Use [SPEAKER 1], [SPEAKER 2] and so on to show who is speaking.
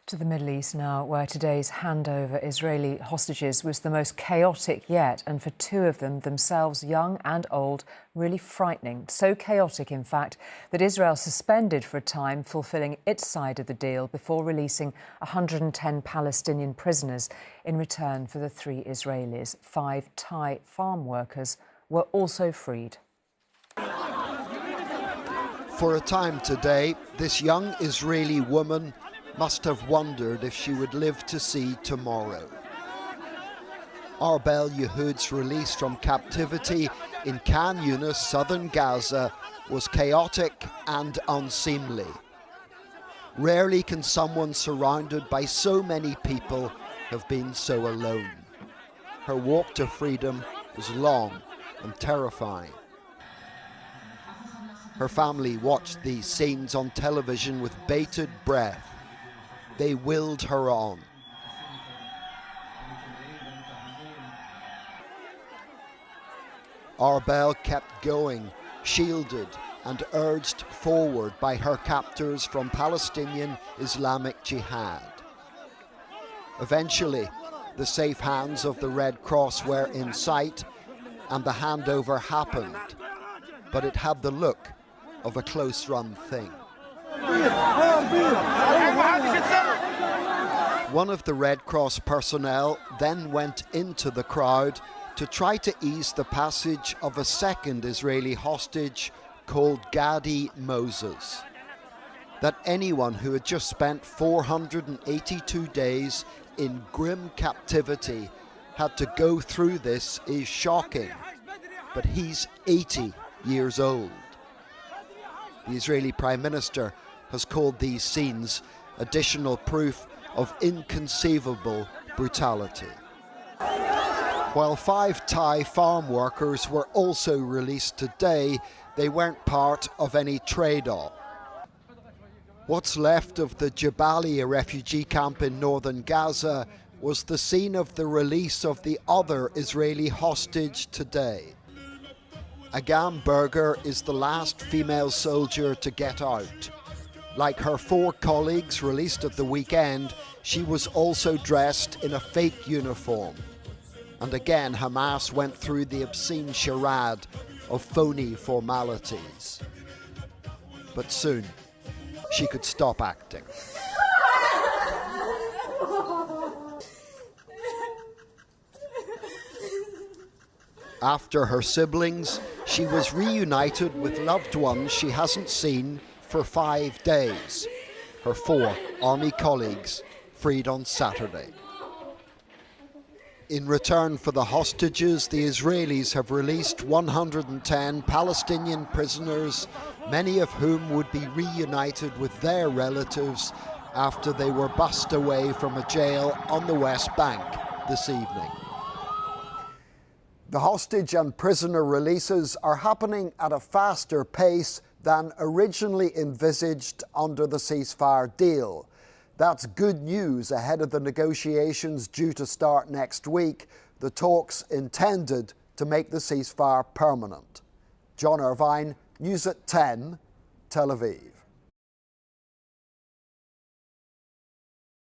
[SPEAKER 1] To the Middle East now, where today's handover Israeli hostages was the most chaotic yet, and for two of them, themselves young and old, really frightening. So chaotic, in fact, that Israel suspended for a time fulfilling its side of the deal before releasing 110 Palestinian prisoners in return for the 3 Israelis. 5 Thai farm workers were also freed.
[SPEAKER 2] For a time today, this young Israeli woman must have wondered if she would live to see tomorrow. Arbel Yehoud's release from captivity in Khan Yunis, southern Gaza, was chaotic and unseemly. Rarely can someone surrounded by so many people have been so alone. Her walk to freedom was long and terrifying. Her family watched these scenes on television with bated breath. They willed her on. Arbel kept going, shielded and urged forward by her captors from Palestinian Islamic Jihad. Eventually, the safe hands of the Red Cross were in sight and the handover happened, but it had the look of a close-run thing. One of the Red Cross personnel then went into the crowd to try to ease the passage of a second Israeli hostage called Gadi Moses. That anyone who had just spent 482 days in grim captivity had to go through this is shocking, but he's 80 years old. The Israeli Prime Minister has called these scenes additional proof of inconceivable brutality. While 5 Thai farm workers were also released today, they weren't part of any trade-off. What's left of the Jabalia refugee camp in northern Gaza was the scene of the release of the other Israeli hostage today. Agam Berger is the last female soldier to get out. Like her 4 colleagues released at the weekend, she was also dressed in a fake uniform. And again, Hamas went through the obscene charade of phony formalities. But soon, she could stop acting. After her siblings, she was reunited with loved ones she hasn't seen for 5 days. Her 4 army colleagues freed on Saturday. In return for the hostages, the Israelis have released 110 Palestinian prisoners, many of whom would be reunited with their relatives after they were bussed away from a jail on the West Bank this evening. The hostage and prisoner releases are happening at a faster pace than originally envisaged under the ceasefire deal. That's good news ahead of the negotiations due to start next week, the talks intended to make the ceasefire permanent. John Irvine, News at 10, Tel Aviv.